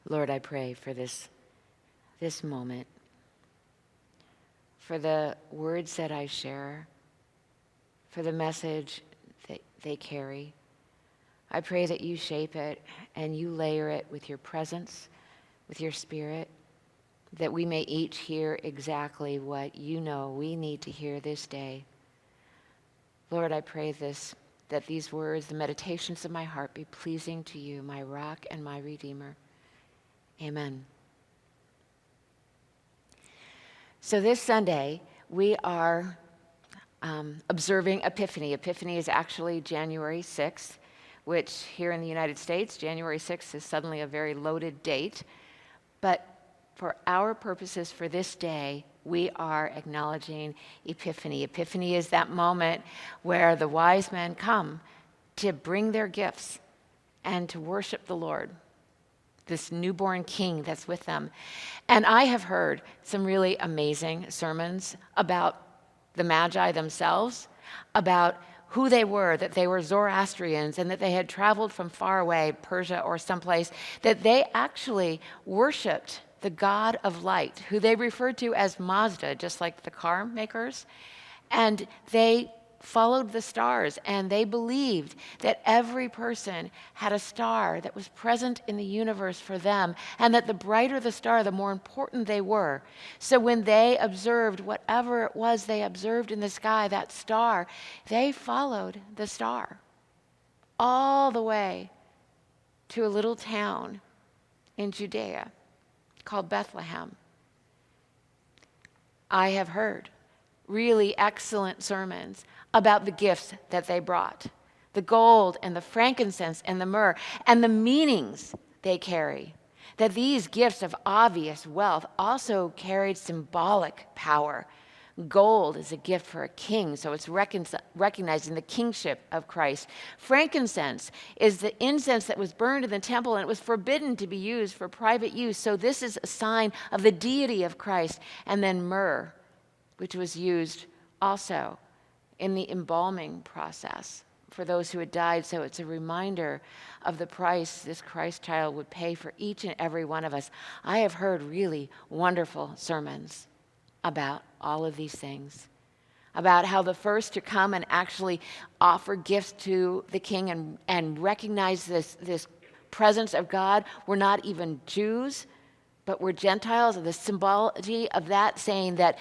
Lord, I pray for this moment, for the words that I share, for the message that they carry. I pray that you shape it and you layer it with your presence, with your spirit, that we may each hear exactly what you know we need to hear this day. Lord, I pray that these words, the meditations of my heart, be pleasing to you, my rock and my redeemer. Amen. So this Sunday, we are observing Epiphany. Epiphany is actually January 6th, which here in the United States, January 6th is suddenly a very loaded date. But for our purposes for this day, we are acknowledging Epiphany. Epiphany is that moment where the wise men come to bring their gifts and to worship the Lord, this newborn king that's with them. And I have heard some really amazing sermons about the Magi themselves, about who they were, that they were Zoroastrians and that they had traveled from far away, Persia or someplace, that they actually worshiped the God of light, who they referred to as Mazda, just like the car makers. And they followed the stars, and they believed that every person had a star that was present in the universe for them, and that the brighter the star, the more important they were. So when they observed whatever it was they observed in the sky, that star, they followed the star all the way to a little town in Judea called Bethlehem. I have heard really excellent sermons about the gifts that they brought, the gold and the frankincense and the myrrh, and the meanings they carry. That these gifts of obvious wealth also carried symbolic power. Gold is a gift for a king, so it's recognizing the kingship of Christ. Frankincense is the incense that was burned in the temple, and it was forbidden to be used for private use, so this is a sign of the deity of Christ. And then myrrh, which was used also in the embalming process for those who had died. So it's a reminder of the price this Christ child would pay for each and every one of us. I have heard really wonderful sermons about all of these things, about how the first to come and actually offer gifts to the king and recognize this presence of God were not even Jews, but we're Gentiles, and the symbology of that saying that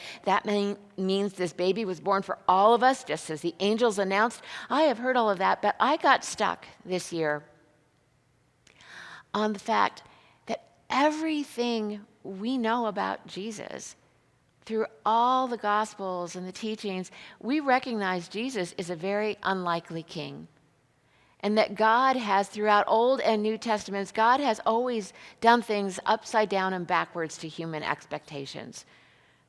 means this baby was born for all of us, just as the angels announced. I have heard all of that, but I got stuck this year on the fact that everything we know about Jesus, through all the Gospels and the teachings, we recognize Jesus is a very unlikely king. And that God has, throughout Old and New Testaments, God has always done things upside down and backwards to human expectations.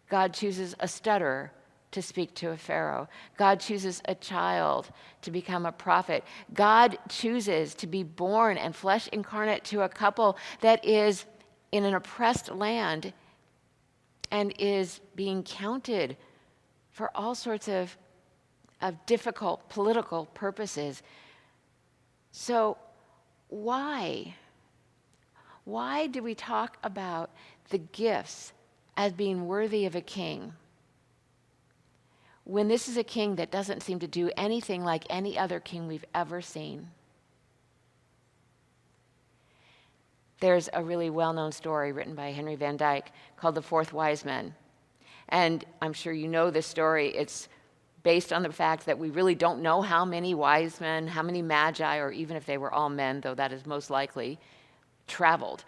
God chooses a stutterer to speak to a Pharaoh. God chooses a child to become a prophet. God chooses to be born and flesh incarnate to a couple that is in an oppressed land and is being counted for all sorts of difficult political purposes. So why do we talk about the gifts as being worthy of a king when this is a king that doesn't seem to do anything like any other king we've ever seen? There's a really well-known story written by Henry Van Dyke called The Fourth Wise Men. And I'm sure you know this story. It's based on the fact that we really don't know how many wise men, how many magi, or even if they were all men, though that is most likely, traveled.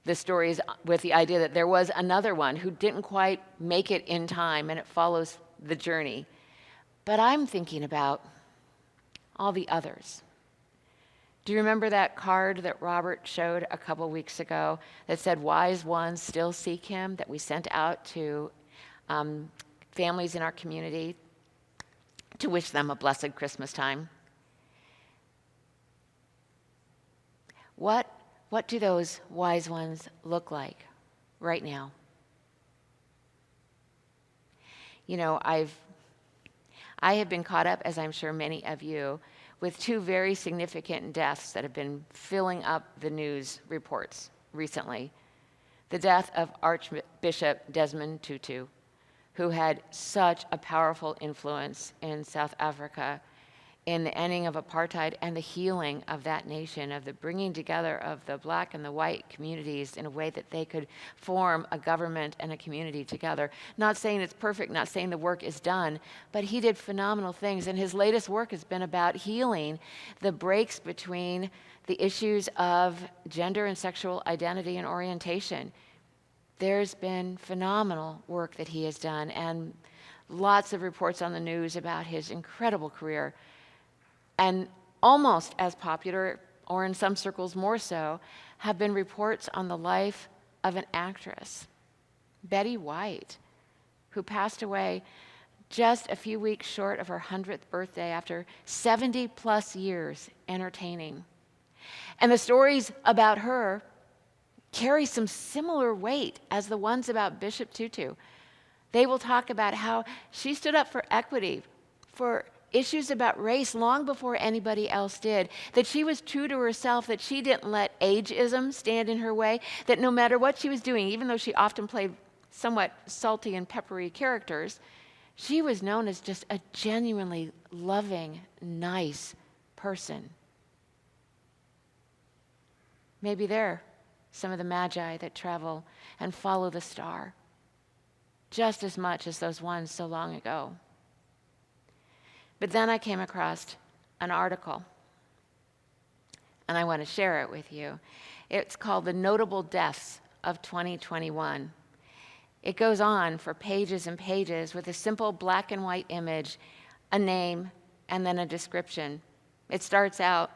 The story is with the idea that there was another one who didn't quite make it in time, and it follows the journey. But I'm thinking about all the others. Do you remember that card that Robert showed a couple weeks ago that said, "Wise ones still seek him," that we sent out to families in our community to wish them a blessed Christmas time? What do those wise ones look like right now? You know, I have been caught up, as I'm sure many of you, with two very significant deaths that have been filling up the news reports recently, the death of Archbishop Desmond Tutu, who had such a powerful influence in South Africa in the ending of apartheid and the healing of that nation, of the bringing together of the black and the white communities in a way that they could form a government and a community together. Not saying it's perfect, not saying the work is done, but he did phenomenal things. And his latest work has been about healing the breaks between the issues of gender and sexual identity and orientation. There's been phenomenal work that he has done, and lots of reports on the news about his incredible career. And almost as popular, or in some circles more so, have been reports on the life of an actress, Betty White, who passed away just a few weeks short of her 100th birthday after 70 plus years entertaining. And the stories about her carry some similar weight as the ones about Bishop Tutu. They will talk about how she stood up for equity, for issues about race long before anybody else did, that she was true to herself, that she didn't let ageism stand in her way, that no matter what she was doing, even though she often played somewhat salty and peppery characters, she was known as just a genuinely loving, nice person. Maybe they're some of the magi that travel and follow the star just as much as those ones so long ago. But then I came across an article, and I want to share it with you. It's called The Notable Deaths of 2021. It goes on for pages and pages with a simple black and white image, a name, and then a description. It starts out,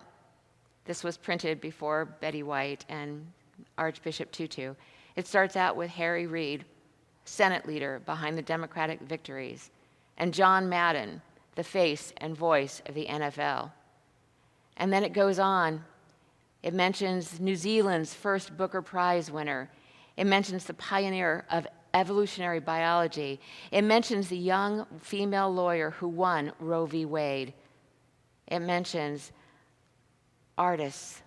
this was printed before Betty White and Archbishop Tutu. It starts out with Harry Reid, Senate leader behind the Democratic victories, and John Madden, the face and voice of the NFL. And then it goes on. It mentions New Zealand's first Booker Prize winner. It mentions the pioneer of evolutionary biology. It mentions the young female lawyer who won Roe v. Wade. It mentions artists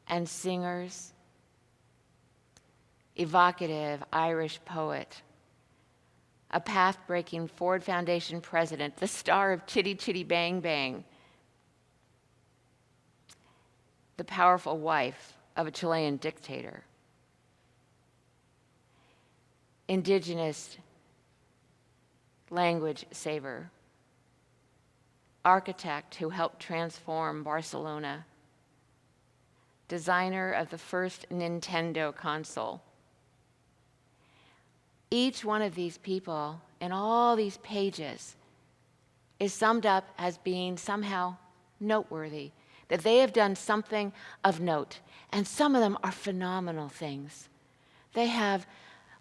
and singers, evocative Irish poet, a path-breaking Ford Foundation president, the star of Chitty Chitty Bang Bang, the powerful wife of a Chilean dictator, indigenous language saver, architect who helped transform Barcelona, designer of the first Nintendo console. Each one of these people in all these pages is summed up as being somehow noteworthy, that they have done something of note. And some of them are phenomenal things. They have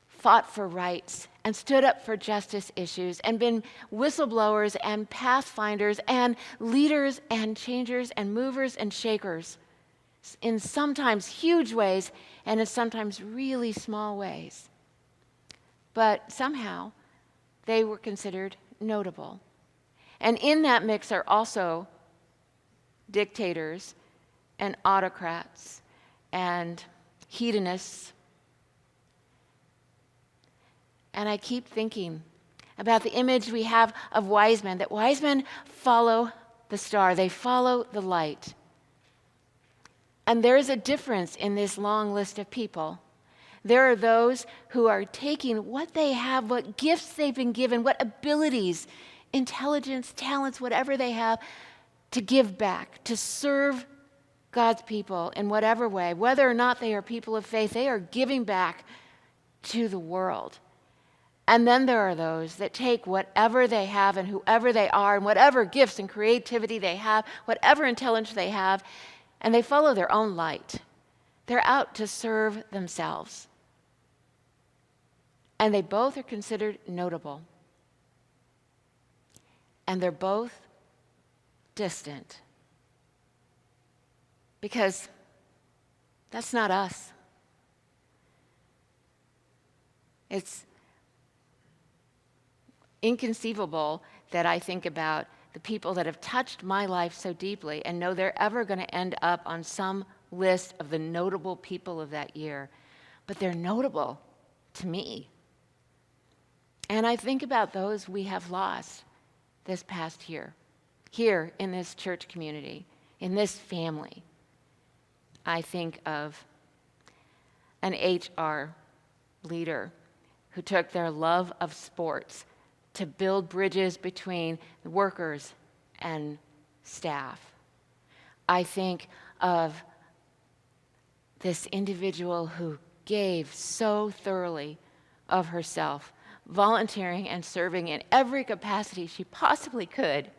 fought for rights and stood up for justice issues and been whistleblowers and pathfinders and leaders and changers and movers and shakers in sometimes huge ways and in sometimes really small ways. But somehow they were considered notable. And in that mix are also dictators and autocrats and hedonists. And I keep thinking about the image we have of wise men, that wise men follow the star, they follow the light. And there is a difference in this long list of people. There are those who are taking what they have, what gifts they've been given, what abilities, intelligence, talents, whatever they have, to give back, to serve God's people in whatever way. Whether or not they are people of faith, they are giving back to the world. And then there are those that take whatever they have and whoever they are and whatever gifts and creativity they have, whatever intelligence they have, and they follow their own light. They're out to serve themselves. And they both are considered notable. And they're both distant. Because that's not us. It's inconceivable that I think about the people that have touched my life so deeply and know they're ever going to end up on some list of the notable people of that year. but they're notable to me. And I think about those we have lost this past year, here in this church community, in this family. I think of an HR leader who took their love of sports to build bridges between the workers and staff. I think of this individual who gave so thoroughly of herself, volunteering and serving in every capacity she possibly could.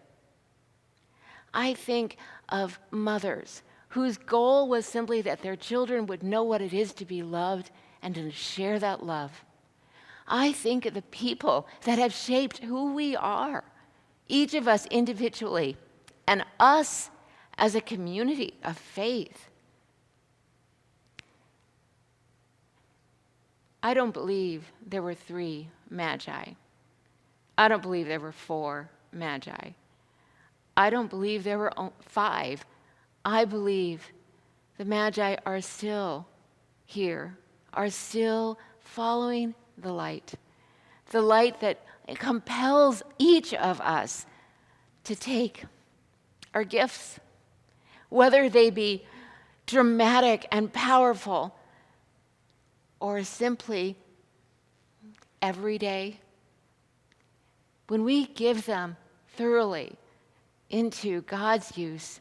I think of mothers whose goal was simply that their children would know what it is to be loved and to share that love. I think of the people that have shaped who we are, each of us individually, and us as a community of faith. I don't believe there were 3 magi. I don't believe there were 4 magi. I don't believe there were 5. I believe the magi are still here, are still following the light that compels each of us to take our gifts, whether they be dramatic and powerful or simply everyday. When we give them thoroughly into God's use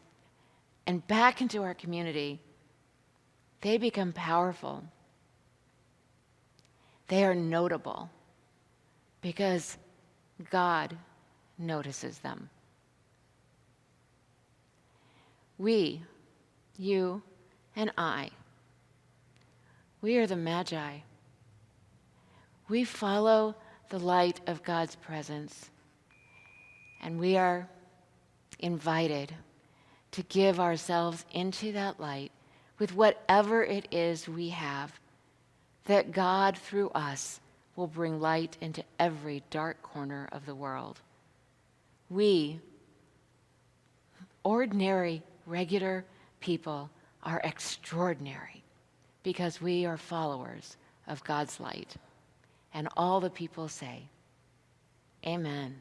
and back into our community, they become powerful. They are notable because God notices them. We, you and I, we are the magi. We follow the light of God's presence, and we are invited to give ourselves into that light with whatever it is we have, that God, through us, will bring light into every dark corner of the world. We, ordinary, regular people, are extraordinary because we are followers of God's light. And all the people say, Amen.